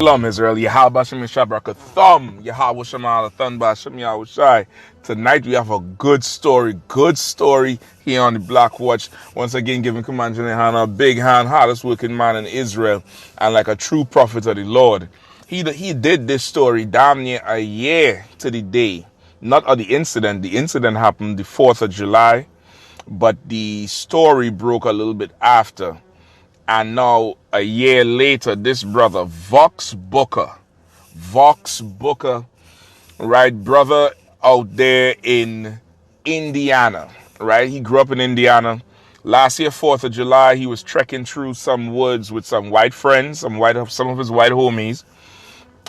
Shalom Israel, Yahweh Shem Yishabrak Thumb, Yahweh Shemal Thun Bashem Yahweh Shai. Tonight we have a good story here on the Black Watch. Once again, giving Command GEN.YAHANNA a big hand, hardest working man in Israel, and like a true prophet of the Lord. He did this story damn near a year to the day, not of the incident. The incident happened the 4th of July, but the story broke a little bit after. And now, a year later, this brother, Vaughx Booker, right, brother out there in Indiana, right? He grew up in Indiana. Last year, 4th of July, he was trekking through some woods with some white friends, some of his white homies.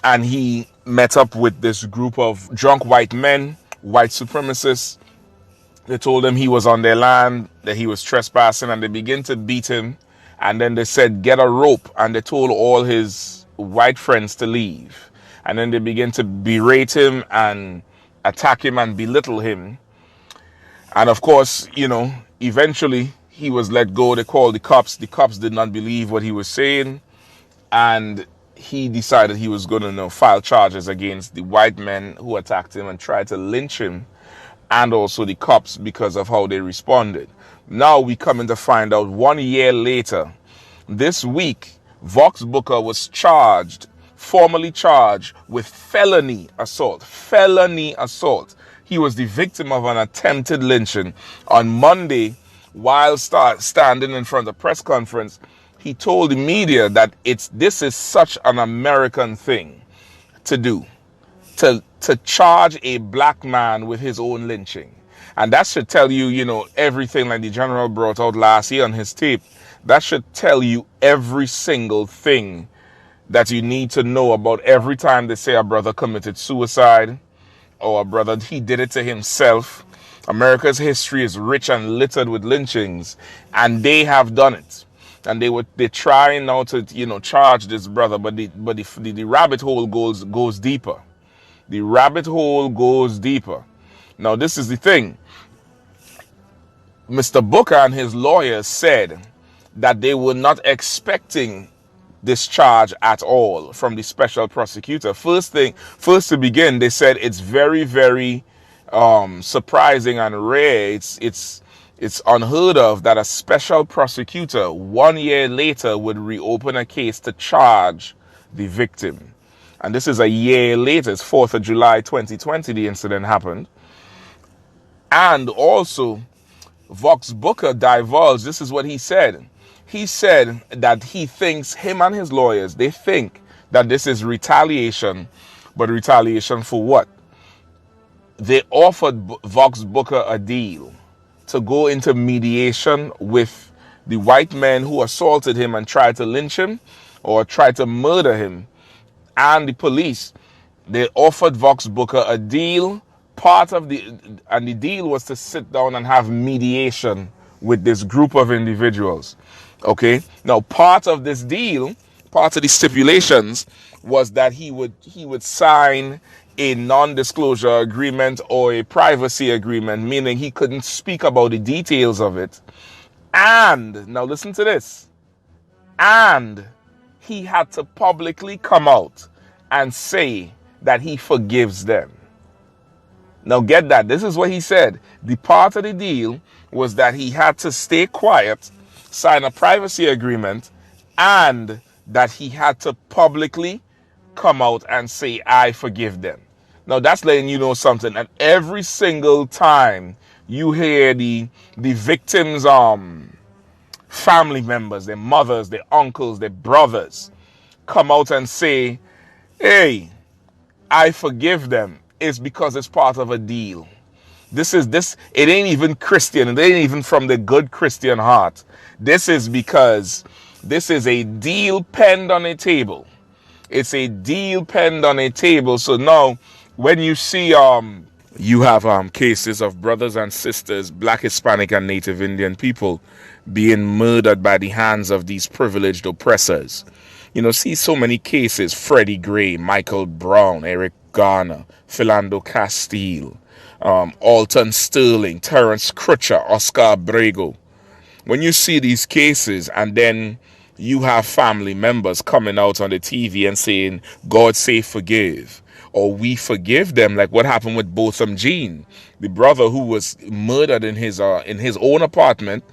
And he met up with this group of drunk white men, white supremacists. They told him he was on their land, that he was trespassing, and they began to beat him. And then they said, get a rope. And they told all his white friends to leave. And then they began to berate him and attack him and belittle him. And of course, you know, eventually he was let go. They called the cops. The cops did not believe what he was saying. And he decided he was going to file charges against the white men who attacked him and tried to lynch him. And also the cops because of how they responded. Now we coming to find out 1 year later, this week, Vaughx Booker was formally charged with felony assault. Felony assault. He was the victim of an attempted lynching. On Monday, while standing in front of the press conference, he told the media that this is such an American thing to do, to charge a black man with his own lynching. And that should tell you, you know, everything like the general brought out last year on his tape. That should tell you every single thing that you need to know about every time they say a brother committed suicide or a brother, he did it to himself. America's history is rich and littered with lynchings, and they have done it. And they're trying now to, you know, charge this brother, but the rabbit hole goes deeper. The rabbit hole goes deeper. Now, this is the thing. Mr. Booker and his lawyers said that they were not expecting this charge at all from the special prosecutor. First to begin, they said it's very, very surprising and rare. It's unheard of that a special prosecutor 1 year later would reopen a case to charge the victim. And this is a year later. It's 4th of July 2020 the incident happened. And also, Vaughx Booker divulged, this is what he said. He said that he thinks, him and his lawyers, they think that this is retaliation. But retaliation for what? They offered Vaughx Booker a deal to go into mediation with the white men who assaulted him and tried to lynch him or tried to murder him, and the police. They offered Vaughx Booker a deal. And the deal was to sit down and have mediation with this group of individuals. Okay. Now, part of this deal, part of the stipulations was that he would sign a non-disclosure agreement or a privacy agreement, meaning he couldn't speak about the details of it. And now listen to this. And he had to publicly come out and say that he forgives them. Now get that. This is what he said. The part of the deal was that he had to stay quiet, sign a privacy agreement, and that he had to publicly come out and say, I forgive them. Now that's letting you know something. And every single time you hear the victims' family members, their mothers, their uncles, their brothers come out and say, hey, I forgive them, is because it's part of a deal. It ain't even Christian. It ain't even from the good Christian heart. This is because this is a deal penned on a table. It's a deal penned on a table. So now when you see You have cases of brothers and sisters, Black, Hispanic, and Native Indian people being murdered by the hands of these privileged oppressors. You know, see so many cases: Freddie Gray, Michael Brown, Eric Garner, Philando Castile, Alton Sterling, Terrence Crutcher, Oscar Abrego. When you see these cases and then you have family members coming out on the TV and saying, God say forgive, or we forgive them, like what happened with Botham Jean, the brother who was murdered in his own apartment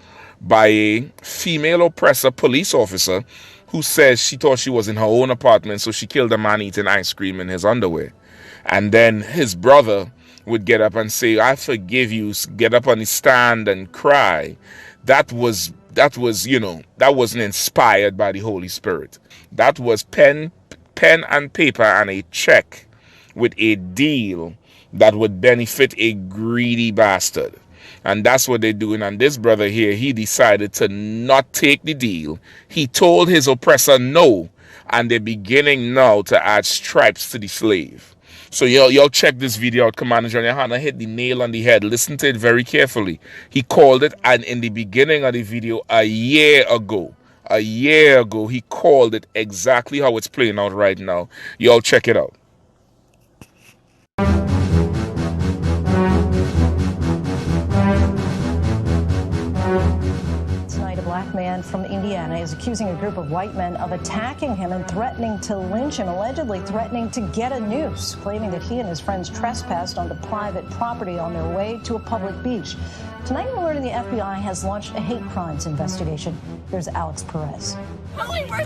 by a female oppressor police officer who says she thought she was in her own apartment, so she killed a man eating ice cream in his underwear. And then his brother would get up and say, I forgive you, get up on the stand and cry. That was, you know, that wasn't inspired by the Holy Spirit. That was pen and paper and a check with a deal that would benefit a greedy bastard. And that's what they're doing. And this brother here, he decided to not take the deal. He told his oppressor no, and they're beginning now to add stripes to the slave. So y'all check this video out. Commander GEN.YAHANNA hit the nail on the head. Listen to it very carefully. He called it, and in the beginning of the video a year ago, he called it exactly how it's playing out right now. Y'all check it out. Tonight, a black man from Indiana is accusing a group of white men of attacking him and threatening to lynch him, allegedly threatening to get a noose, claiming that he and his friends trespassed onto private property on their way to a public beach. Tonight, we're learning the FBI has launched a hate crimes investigation. Here's Alex Perez.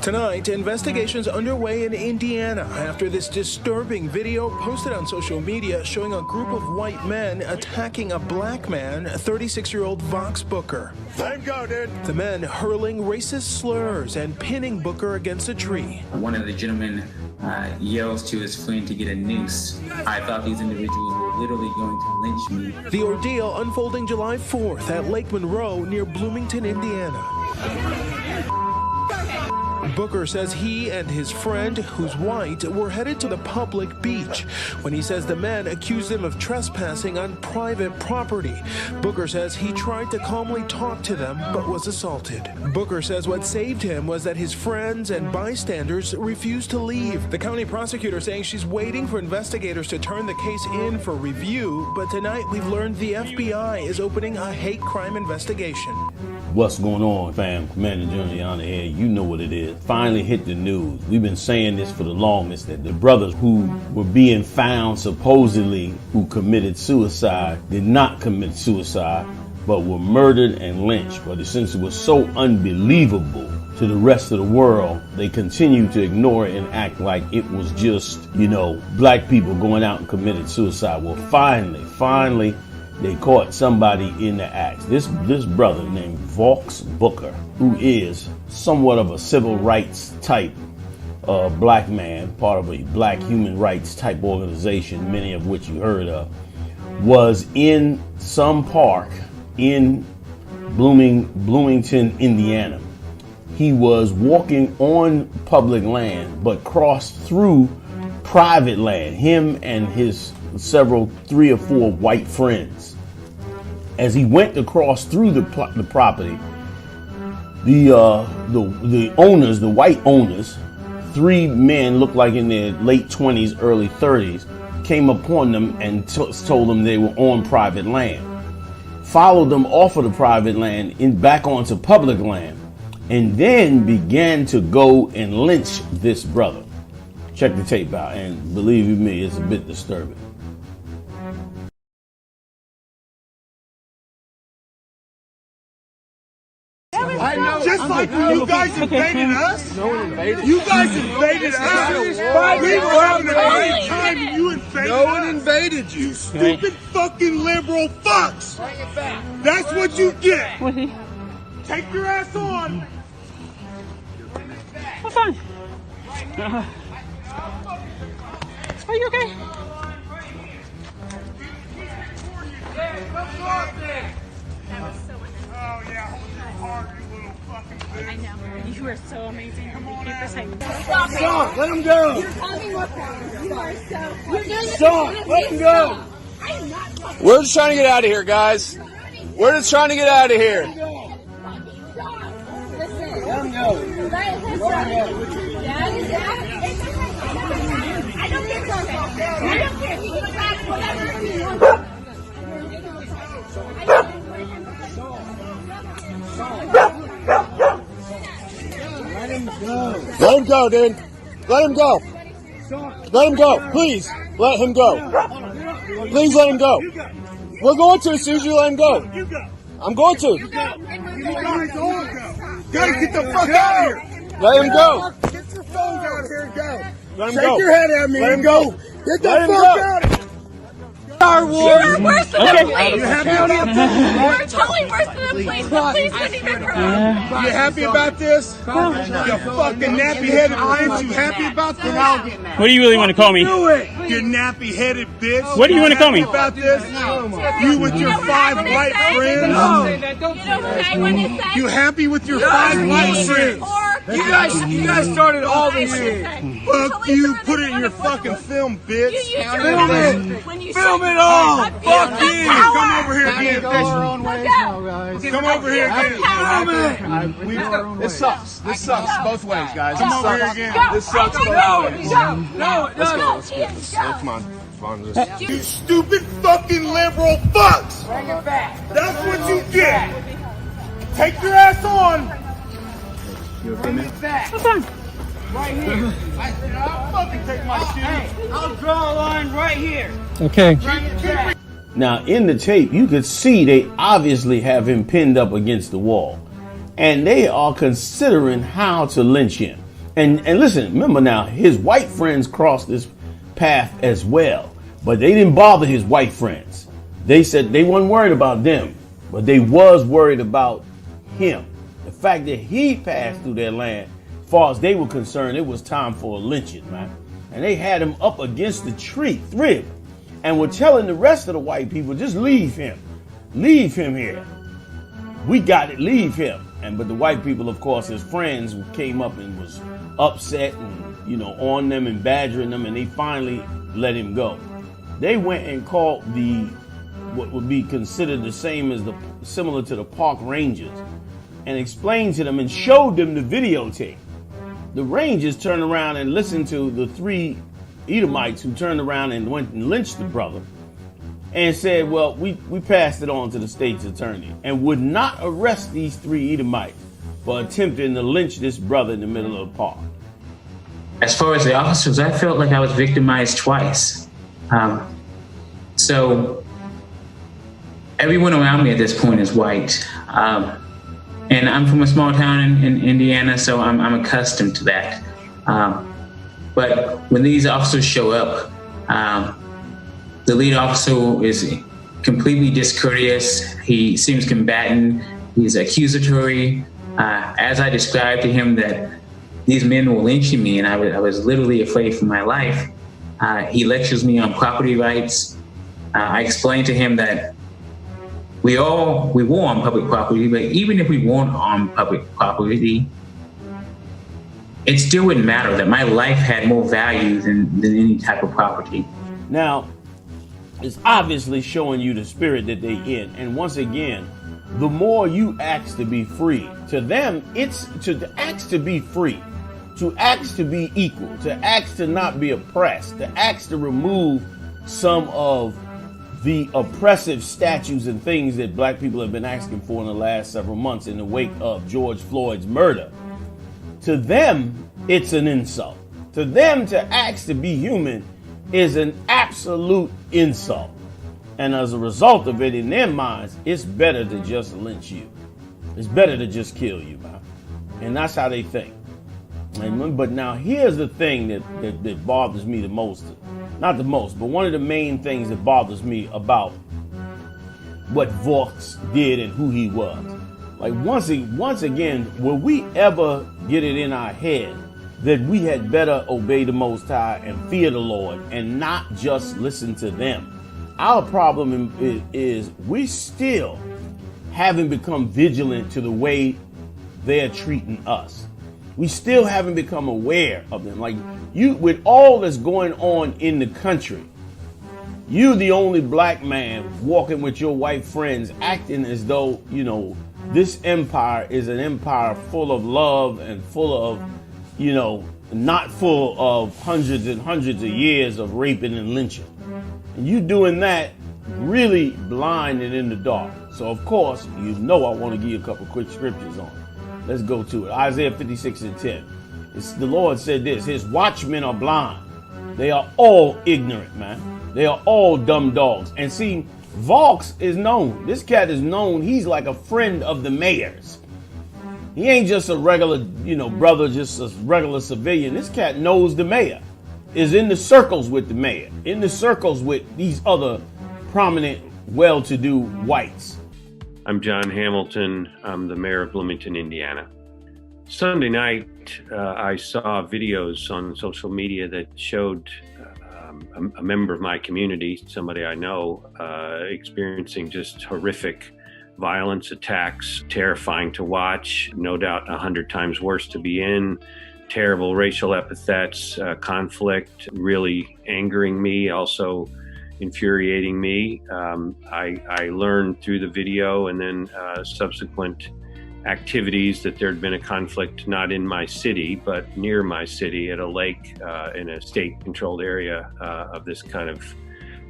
Tonight, investigations underway in Indiana after this disturbing video posted on social media showing a group of white men attacking a black man, 36-year-old Vaughxx Booker. Let go, dude. The men hurling racist slurs and pinning Booker against a tree. One of the gentlemen yells to his friend to get a noose. I thought these individuals were literally going to lynch me. The ordeal unfolding July 4th at Lake Monroe near Bloomington, Indiana. Booker says he and his friend, who's white, were headed to the public beach when he says the men accused him of trespassing on private property. Booker says he tried to calmly talk to them but was assaulted. Booker says what saved him was that his friends and bystanders refused to leave. The county prosecutor saying she's waiting for investigators to turn the case in for review, but tonight we've learned the FBI is opening a hate crime investigation. What's going on, fam? Commander GEN.YAHANNA here. You know what it is. Finally hit the news. We've been saying this for the longest, that the brothers who were being found supposedly who committed suicide did not commit suicide, but were murdered and lynched. But since it was so unbelievable to the rest of the world, they continue to ignore it and act like it was just, you know, black people going out and committed suicide. Well, finally, they caught somebody in the act. This brother named Vaughxx Booker, who is somewhat of a civil rights type black man, part of a black human rights type organization, many of which you heard of, was in some park in Bloomington, Indiana. He was walking on public land, but crossed through private land, him and his three or four white friends. As he went to cross through the property, the owners, the white owners, three men looked like in their late 20s, early 30s, came upon them and told them they were on private land. Followed them off of the private land back onto public land, and then began to go and lynch this brother. Check the tape out, and believe you me, it's a bit disturbing. I know. Just like when you guys invaded us. No one invaded. You guys invaded us. We were having a great time and you invaded us. No one invaded you. Stupid fucking liberal fucks. Bring it back. That's what you get. Take your ass on. I'm fine. Are you okay? Oh yeah, hold your heart, you little fucking bitch. I know. You are so amazing. Come on out. Stop! Let him go! You're causing more problems. You are so... Stop! Let him go! I am not We're just trying to get out of here, guys. We're just trying to get out of here. Let him go. I don't get something. I don't care. He can pass whatever he wants. Let him go, dude. Let him go. Let him go. Please, let him go. Please let him go. We're going to as soon as you let him go. I'm going to. Guys, get the fuck out of here. Let him go. Get your phones out of here and go. Let him Shake go. your head at me Let him and go. go. Get the Let him fuck go. out of here. Star Wars. You're worse than the police. You happy about this? You're totally worse than the police. The police wouldn't even protect. You happy about this? You fucking nappy-headed bitch. You happy about this? What do you really want to call me? Do it. You nappy-headed bitch. What do you want to call me? Happy about this? You with your 5 white friends? You happy with your 5 white friends? You guys started all this shit. Fuck you. Put it in your fucking film, bitch. Film it. Film it all. Fuck you. Come over here again. Come over here again. Film it. This sucks. This sucks both ways, guys. Come over here again. This sucks both ways. No, Let's go. Come on. You stupid fucking liberal fucks. That's what you get. Take your ass on. You okay, man? right here. I'll fucking take my shit. I'll draw a line right here. Okay. Now, in the tape, you could see they obviously have him pinned up against the wall. And they are considering how to lynch him. And listen, remember now, his white friends crossed this path as well. But they didn't bother his white friends. They said they weren't worried about them. But they was worried about him. The fact that he passed through their land, as far as they were concerned, it was time for a lynching, man. And they had him up against the tree, 3 of them, and were telling the rest of the white people, just leave him. Leave him here. We got it, leave him. But the white people, of course, his friends, came up and was upset and, on them and badgering them, and they finally let him go. They went and called what would be considered the same as similar to the park rangers, and explained to them and showed them the videotape. The rangers turned around and listened to the 3 Edomites who turned around and went and lynched the brother and said, well, we passed it on to the state's attorney and would not arrest these 3 Edomites for attempting to lynch this brother in the middle of the park. As far as the officers, I felt like I was victimized twice. So everyone around me at this point is white. And I'm from a small town in Indiana, so I'm accustomed to that. But when these officers show up, the lead officer is completely discourteous. He seems combatant. He's accusatory. As I described to him that these men were lynching me and I was literally afraid for my life, he lectures me on property rights. I explained to him that we were on public property, but even if we weren't on public property, it still wouldn't matter, that my life had more value than any type of property. Now, it's obviously showing you the spirit that they in. And once again, the more you ask to be free, to them, it's to ask to be free, to ask to be equal, to ask to not be oppressed, to ask to remove some of the oppressive statutes and things that black people have been asking for in the last several months in the wake of George Floyd's murder. To them, it's an insult. To them, to ask to be human is an absolute insult. And as a result of it, in their minds, it's better to just lynch you. It's better to just kill you, man. And that's how they think. But now here's the thing that bothers me the most. Not the most, but one of the main things that bothers me about what Vaughx did and who he was. Like once again, will we ever get it in our head that we had better obey the Most High and fear the Lord and not just listen to them? Our problem is we still haven't become vigilant to the way they're treating us. We still haven't become aware of them. Like with all that's going on in the country, You the only black man walking with your white friends, acting as though, you know, this empire is an empire full of love and full of, you know, not full of hundreds and hundreds of years of raping and lynching. And you doing that really blind and in the dark. So of course, you know I want to give you a couple quick scriptures on it. Let's go to it. Isaiah 56:10. The Lord said this, his watchmen are blind. They are all ignorant, man. They are all dumb dogs. And see, Vauxx is known. This cat is known. He's like a friend of the mayor's. He ain't just a regular, you know, brother, just a regular civilian. This cat knows the mayor, is in the circles with the mayor, in the circles with these other prominent, well-to-do whites. I'm John Hamilton. I'm the mayor of Bloomington, Indiana. Sunday night, I saw videos on social media that showed a member of my community, somebody I know, experiencing just horrific violence, attacks, terrifying to watch, no doubt 100 times worse to be in, terrible racial epithets, conflict, really angering me, also infuriating me. I learned through the video and then subsequent activities that there'd been a conflict not in my city, but near my city at a lake in a state-controlled area of this kind of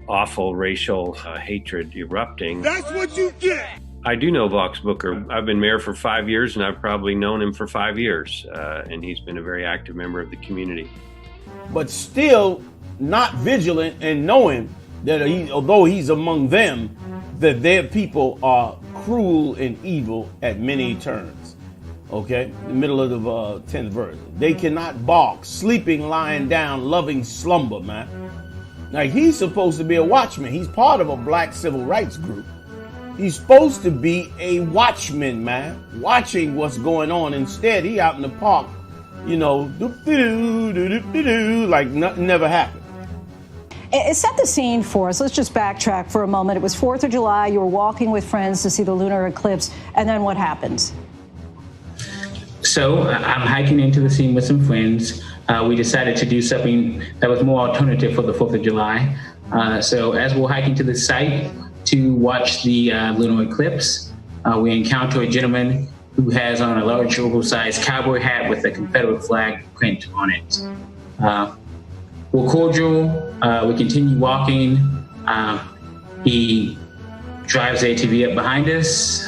awful racial hatred erupting. That's what you get! I do know Vauxx Booker. I've been mayor for 5 years, and I've probably known him for 5 years, and he's been a very active member of the community. But still not vigilant and knowing that although he's among them, that their people are cruel and evil at many turns. Okay, the middle of the 10th verse. They cannot balk, sleeping, lying down, loving slumber, man. Like, he's supposed to be a watchman. He's part of a black civil rights group. He's supposed to be a watchman, man, watching what's going on. Instead, he out in the park, you know, like nothing never happened. Set the scene for us. Let's just backtrack for a moment. It was 4th of July. You were walking with friends to see the lunar eclipse. And then what happens? So I'm hiking into the scene with some friends. We decided to do something that was more alternative for the 4th of July. So as we're hiking to the site to watch the lunar eclipse, we encounter a gentleman who has on a large oversized cowboy hat with a Confederate flag print on it. We're cordial. We continue walking. He drives the ATV up behind us.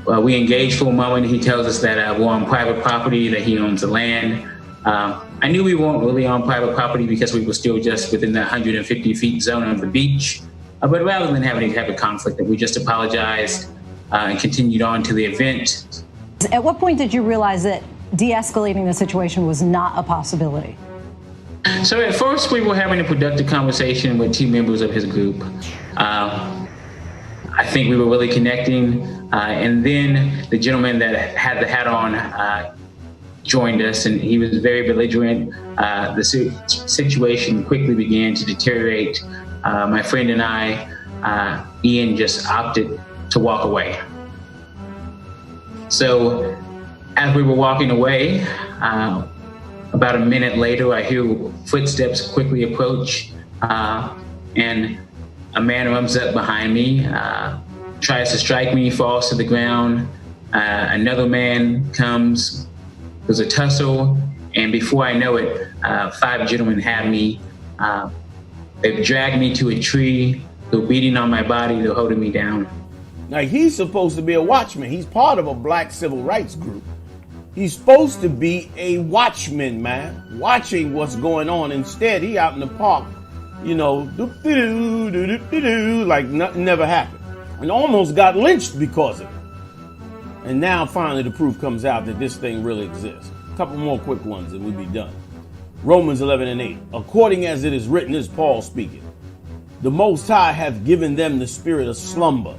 We engage for a moment. He tells us that we're on private property, that he owns the land. I knew we weren't really on private property because we were still just within the 150 feet zone of the beach. But rather than having any type of conflict, that we just apologized and continued on to the event. At what point did you realize that de-escalating the situation was not a possibility? So at first we were having a productive conversation with two members of his group. I think we were really connecting. And then the gentleman that had the hat on joined us, and he was very belligerent. The situation quickly began to deteriorate. My friend and I, Ian, just opted to walk away. So as we were walking away, about a minute later, I hear footsteps quickly approach, and a man runs up behind me, tries to strike me, falls to the ground. Another man comes, there's a tussle, and before I know it, 5 gentlemen have me. They've dragged me to a tree. They're beating on my body. They're holding me down. Now, he's supposed to be a watchman. He's part of a black civil rights group. He's supposed to be a watchman, man, watching what's going on. Instead, he out in the park, you know, like nothing never happened, and almost got lynched because of it. And now finally the proof comes out that this thing really exists. A couple more quick ones and we'll be done. Romans 11:8. According as it is written, this is Paul speaking. The Most High hath given them the spirit of slumber,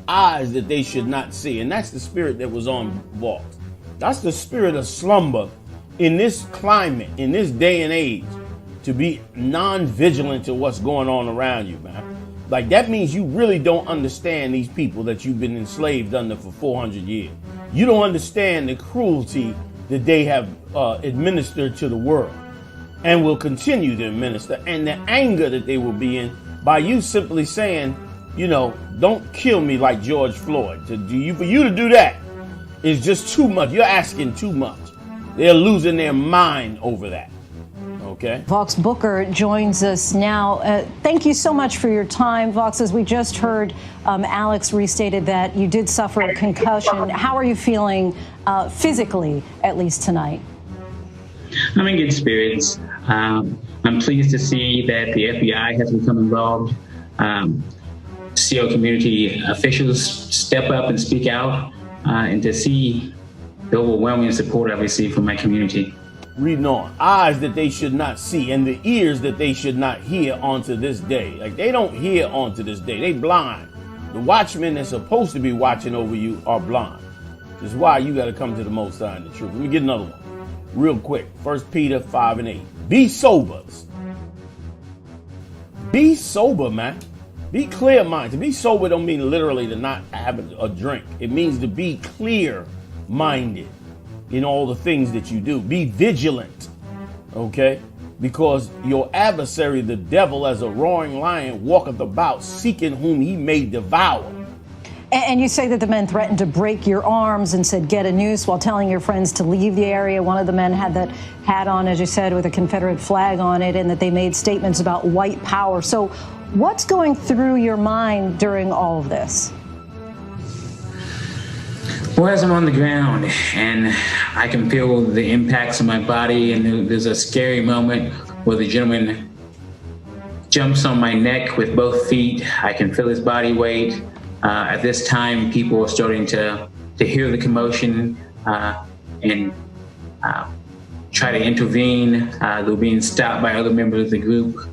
eyes that they should not see. And that's the spirit that was on Vauxx. That's the spirit of slumber in this climate, in this day and age, to be non-vigilant to what's going on around you, man. Like, that means you really don't understand these people that you've been enslaved under for 400 years. You don't understand the cruelty that they have administered to the world. and will continue to administer, and the anger that they will be in by you simply saying, you know, don't kill me like George Floyd. For you to do that is just too much. You're asking too much. They're losing their mind over that. Okay. Vaughxx Booker joins us now. Thank you so much for your time, Vaughxx. As we just heard, Alex restated that you did suffer a concussion. How are you feeling physically, at least tonight? I'm in good spirits. I'm pleased to see that the FBI has become involved. CO community officials step up and speak out, and to see the overwhelming support I receive from my community. Reading on, eyes that they should not see and the ears that they should not hear onto this day. Like, they don't hear onto this day. They blind. The watchmen that's supposed to be watching over you are blind. This is why you got to come to the Most High and the truth. Let me get another one real quick. 1 Peter 5:8. Be sober. Be sober, man. Be clear-minded. To be sober don't mean literally to not have a drink. It means to be clear-minded in all the things that you do. Be vigilant, okay? Because your adversary, the devil, as a roaring lion, walketh about, seeking whom he may devour. And you say that the men threatened to break your arms and said, get a noose, while telling your friends to leave the area. One of the men had that hat on, as you said, with a Confederate flag on it, and that they made statements about white power. So what's going through your mind during all of this? Well, as I'm on the ground and I can feel the impacts on my body, and there's a scary moment where the gentleman jumps on my neck with both feet. I can feel his body weight. At this time, people are starting to hear the commotion and try to intervene. They're being stopped by other members of the group.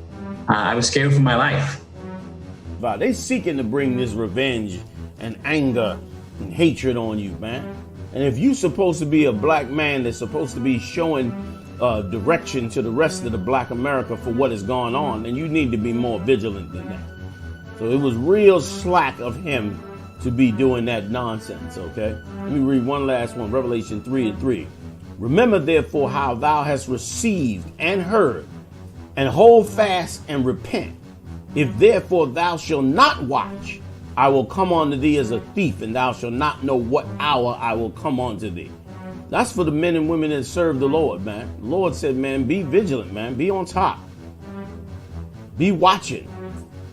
I was scared for my life. They seeking to bring this revenge and anger and hatred on you, man. And if you're supposed to be a black man that's supposed to be showing direction to the rest of the black America for what is going on, then you need to be more vigilant than that. So it was real slack of him to be doing that nonsense, okay? Let me read one last one, Revelation 3:3. Remember therefore how thou hast received and heard, and hold fast and repent. If therefore thou shalt not watch, I will come unto thee as a thief, and thou shalt not know what hour I will come unto thee. That's for the men and women that serve the Lord, man. The Lord said, man, be vigilant, man. Be on top. Be watching.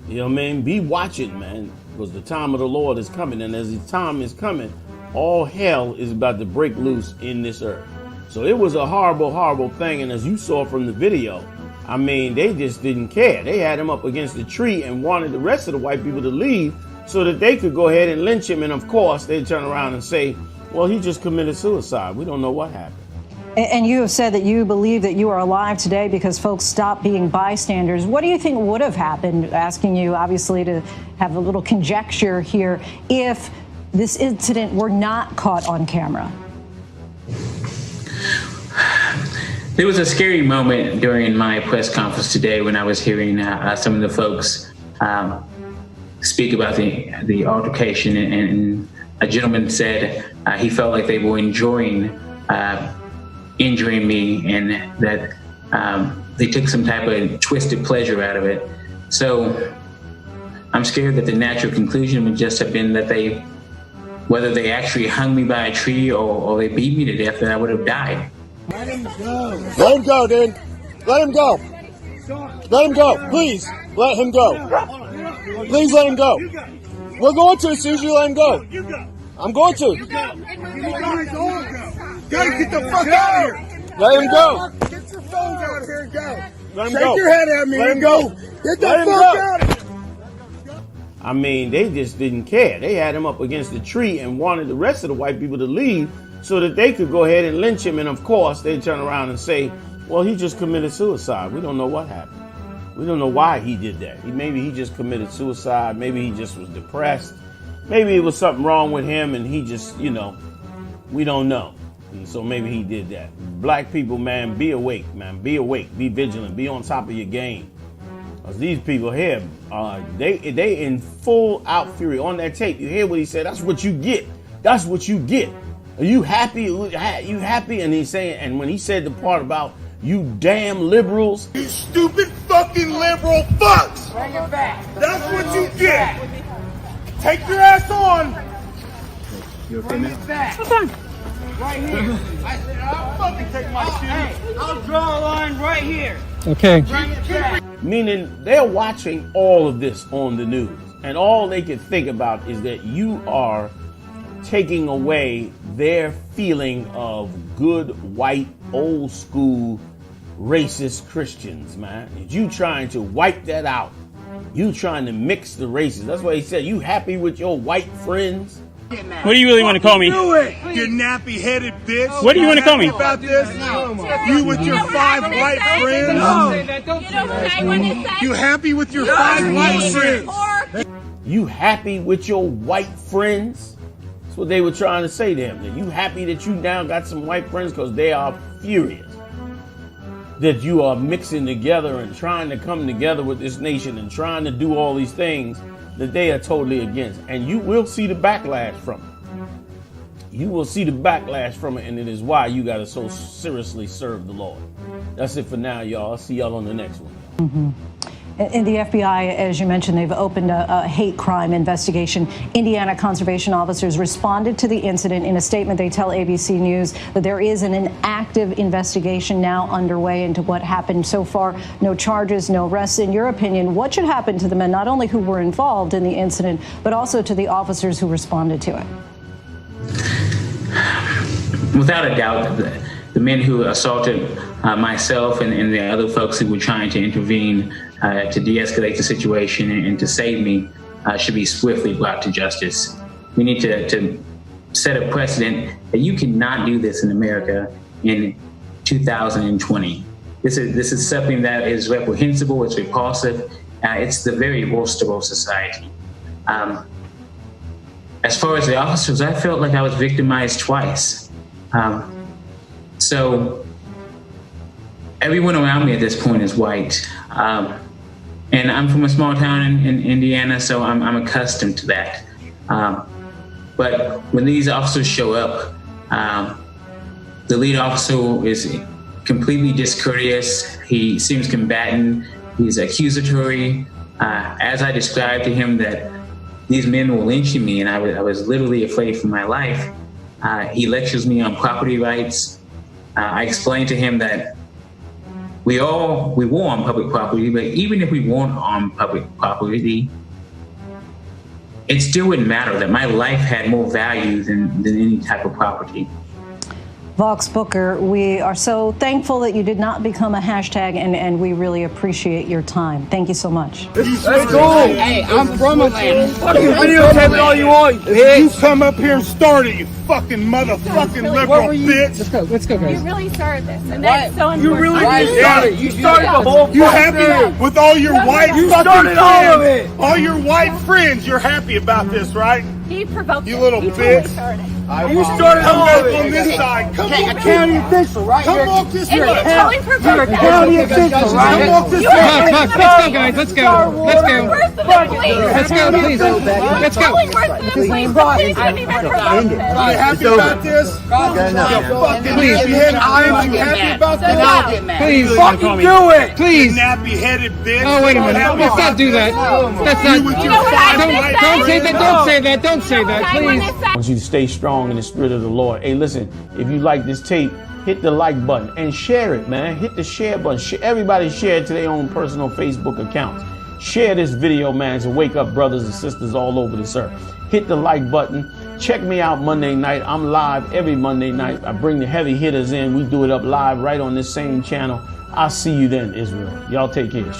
You know what I mean? Be watching, man, because the time of the Lord is coming. And as the time is coming, all hell is about to break loose in this earth. So it was a horrible, horrible thing. And as you saw from the video, I mean, they just didn't care. They had him up against the tree and wanted the rest of the white people to leave so that they could go ahead and lynch him. And of course, they'd turn around and say, well, he just committed suicide. We don't know what happened. And you have said that you believe that you are alive today because folks stopped being bystanders. What do you think would have happened, asking you obviously to have a little conjecture here, if this incident were not caught on camera? There was a scary moment during my press conference today when I was hearing some of the folks speak about the altercation, and a gentleman said he felt like they were enjoying injuring me, and that they took some type of twisted pleasure out of it. So I'm scared that the natural conclusion would just have been that whether they actually hung me by a tree or they beat me to death, that I would have died. Let him go. Let him go, dude. Let him go. Let him go. Please, let him go. Please let him go. We're going to as soon as you let him go. I'm going to. Gotta get the fuck out of here. Let him go. Get your phones out here and go. Let him Shake go. your head at me Let him and go. go. Get the Let him fuck go. out of here. I mean, they just didn't care. They had him up against the tree and wanted the rest of the white people to leave so that they could go ahead and lynch him. And of course, they'd turn around and say, well, he just committed suicide. We don't know what happened. We don't know why he did that. Maybe he just committed suicide. Maybe he just was depressed. Maybe it was something wrong with him and he just, we don't know. And so maybe he did that. Black people, man, be awake, man. Be awake. Be vigilant. Be on top of your game. Because these people here, they in full out fury. On that tape, you hear what he said. That's what you get. That's what you get. Are you happy? Are you happy? And he's saying, and when he said the part about You damn liberals. You stupid fucking liberal fucks! Bring it back. That's what you get! Take your ass on! Bring it back. Right here. I'll fucking take my shoes. Hey, I'll draw a line right here. Okay. Bring it back. Meaning they're watching all of this on the news, and all they can think about is that you are taking away their feeling of good, white, old school, racist Christians, man. You trying to wipe that out. You trying to mix the races. That's why he said, you happy with your white friends? What do you really want to call me? Do it, you nappy-headed bitch. What do you want to call me? About this? You with your 5 white friends? Don't say that. You happy with your 5 white friends? You happy with your white friends? That's what they were trying to say to him. That you happy that you now got some white friends, because they are furious that you are mixing together and trying to come together with this nation and trying to do all these things that they are totally against. And you will see the backlash from it. You will see the backlash from it, and it is why you got to so seriously serve the Lord. That's it for now, y'all. I'll see y'all on the next one. In the FBI, as you mentioned, they've opened a hate crime investigation. Indiana conservation officers responded to the incident. In a statement, they tell ABC News that there is an active investigation now underway into what happened. So far, no charges, no arrests. In your opinion, what should happen to the men, not only who were involved in the incident, but also to the officers who responded to it? Without a doubt, the men who assaulted myself and the other folks who were trying to intervene to de-escalate the situation and to save me should be swiftly brought to justice. We need to set a precedent that you cannot do this in America in 2020. This is something that is reprehensible, it's repulsive, it's the very worst of our society. As far as the officers, I felt like I was victimized twice. So everyone around me at this point is white. And I'm from a small town in Indiana, so I'm accustomed to that. But when these officers show up, the lead officer is completely discourteous. He seems combatant. He's accusatory. As I described to him that these men were lynching me and I was literally afraid for my life, he lectures me on property rights. I explained to him that we were on public property, but even if we weren't on public property, it still wouldn't matter, that my life had more value than any type of property. Vaughx Booker, we are so thankful that you did not become a hashtag, and we really appreciate your time. Thank you so much. Let's go. Hey, I'm from Atlanta. You videotape all you want, you come up here and start it, you fucking motherfucking liberal bitch. Let's go, guys. You really started this, and that's so important. You really started. You started the whole You happy with all your white You fucking started all of friends? it. All your white friends, you're happy about this, right? He provoked You it. little He bitch. Totally started. You started all of it. On this side. Come A county official, right? Come walk this And way. he totally provoked it. County official, Come right? walk this You way. are Let's go, guys. Let's go. Let's go. worse than the police. Let's go, please. Let's go. Totally worse than the police. The police couldn't even provoke You it. happy about this? You fucking nappy-headed bitch. You happy about So this? now, Please. Fucking do it. Please. Nappy-headed bitch. Oh, wait a minute. Happy Let's not about do that. That's not. You with You your know what I five just white said? Don't say that. Don't say that. Don't say I that. want Please. to say. I want you to stay strong in the spirit of the Lord. Hey, listen, if you like this tape, hit the like button and share it, man. Hit the share button. Everybody share it to their own personal Facebook accounts. Share this video, man, to wake up brothers and sisters all over this earth. Hit the like button. Check me out Monday night. I'm live every Monday night. I bring the heavy hitters in. We do it up live right on this same channel. I'll see you then, Israel. Y'all take care.